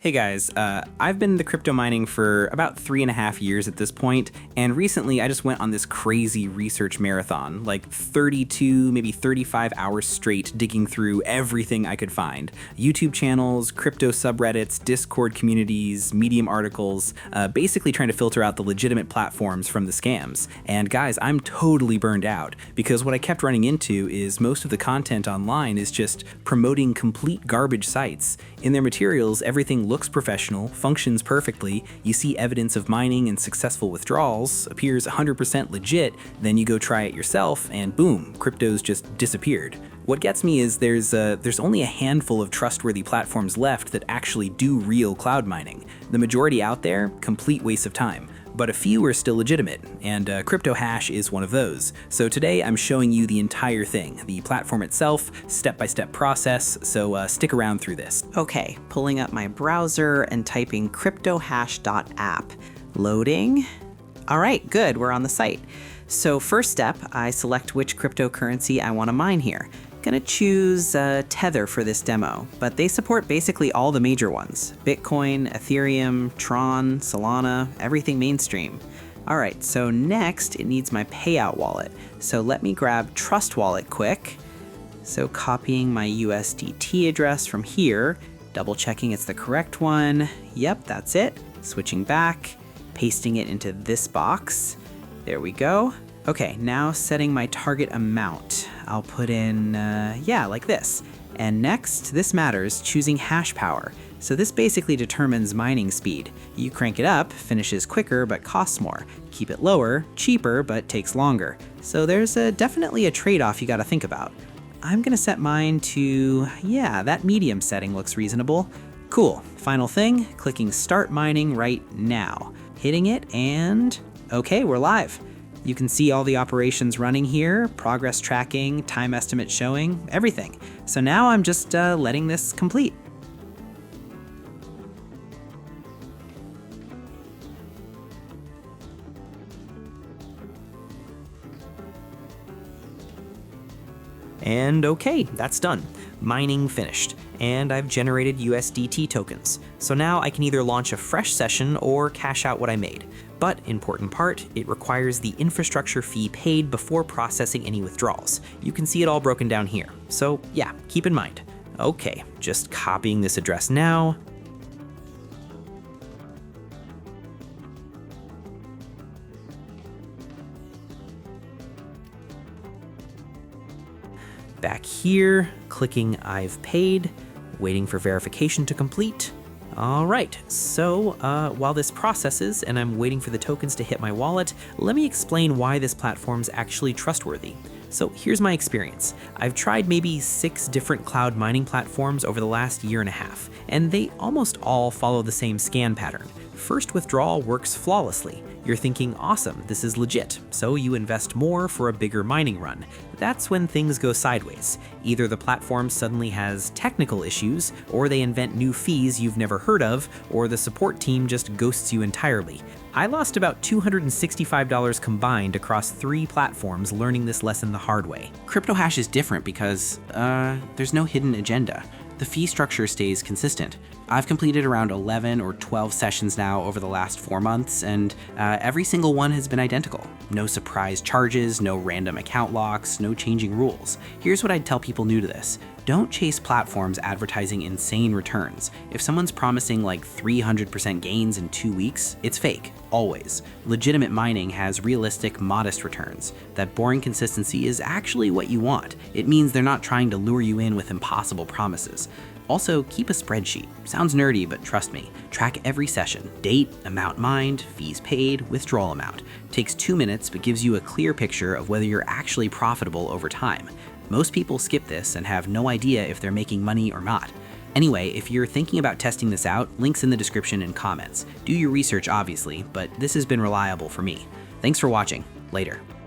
Hey guys, I've been into crypto mining for about 3.5 years at this point, and recently I just went on this crazy research marathon, like 32, maybe 35 hours straight digging through everything I could find. YouTube channels, crypto subreddits, Discord communities, Medium articles, basically trying to filter out the legitimate platforms from the scams. And guys, I'm totally burned out, because what I kept running into is most of the content online is just promoting complete garbage sites. In their materials, everything looks professional, functions perfectly, you see evidence of mining and successful withdrawals, appears 100% legit, then you go try it yourself, and boom, crypto's just disappeared. What gets me is there's only a handful of trustworthy platforms left that actually do real cloud mining. The majority out there, complete waste of time. But a few are still legitimate, and cryptohash is one of those. So today I'm showing you the entire thing, the platform itself, step-by-step process, so stick around through this. Okay, pulling up my browser and typing cryptohash.app. Loading. All right, good, we're on the site. So first step, I select which cryptocurrency I want to mine here. Gonna choose Tether for this demo, but they support basically all the major ones. Bitcoin, Ethereum, Tron, Solana, everything mainstream. All right, so next it needs my payout wallet. So let me grab Trust Wallet quick. So copying my USDT address from here, double checking it's the correct one. Yep, that's it. Switching back, pasting it into this box. There we go. Okay, now setting my target amount. I'll put in, like this. And next, this matters, choosing hash power. So this basically determines mining speed. You crank it up, finishes quicker, but costs more. Keep it lower, cheaper, but takes longer. So there's definitely a trade-off you gotta think about. I'm gonna set mine to, that medium setting looks reasonable. Cool, final thing, clicking start mining right now. Hitting it and, okay, we're live. You can see all the operations running here, progress tracking, time estimate showing, everything. So now I'm just letting this complete. And okay, that's done. Mining finished, and I've generated USDT tokens. So now I can either launch a fresh session or cash out what I made. But important part, it requires the infrastructure fee paid before processing any withdrawals. You can see it all broken down here. So yeah, keep in mind. Okay, just copying this address now. Back here, clicking I've paid, waiting for verification to complete. All right, so while this processes and I'm waiting for the tokens to hit my wallet, let me explain why this platform's actually trustworthy. So here's my experience. I've tried maybe 6 different cloud mining platforms over the last 1.5 years, and they almost all follow the same scan pattern. First withdrawal works flawlessly. You're thinking, awesome, this is legit, so you invest more for a bigger mining run. That's when things go sideways. Either the platform suddenly has technical issues, or they invent new fees you've never heard of, or the support team just ghosts you entirely. I lost about $265 combined across 3 platforms learning this lesson the hard way. Cryptohash is different because, there's no hidden agenda. The fee structure stays consistent. I've completed around 11 or 12 sessions now over the last 4 months, and every single one has been identical. No surprise charges, no random account locks, no changing rules. Here's what I'd tell people new to this. Don't chase platforms advertising insane returns. If someone's promising like 300% gains in 2 weeks, it's fake, always. Legitimate mining has realistic, modest returns. That boring consistency is actually what you want. It means they're not trying to lure you in with impossible promises. Also, keep a spreadsheet. Sounds nerdy, but trust me. Track every session. Date, amount mined, fees paid, withdrawal amount. Takes 2 minutes, but gives you a clear picture of whether you're actually profitable over time. Most people skip this and have no idea if they're making money or not. Anyway, if you're thinking about testing this out, links in the description and comments. Do your research, obviously, but this has been reliable for me. Thanks for watching. Later.